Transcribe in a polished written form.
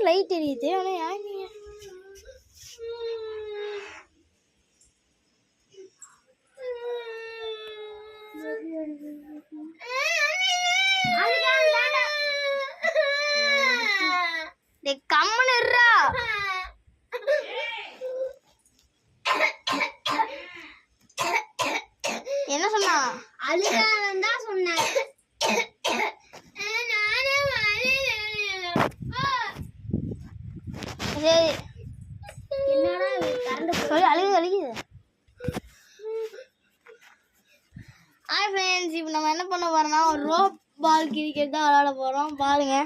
Light எரியுது. ஆனால் யாருங்க கம்முன்னுறா. என்ன சொன்னா? அழுகாதான் தான் சொன்னேன். என்னடா சொல்லி அழுகுது. ஹாய் ஃப்ரெண்ட்ஸ், இப்போ நம்ம என்ன பண்ண போறோம்னா ஒரு ரோப் பால் கிரிக்கெட் தான் விளையாட போறோம். பாருங்க.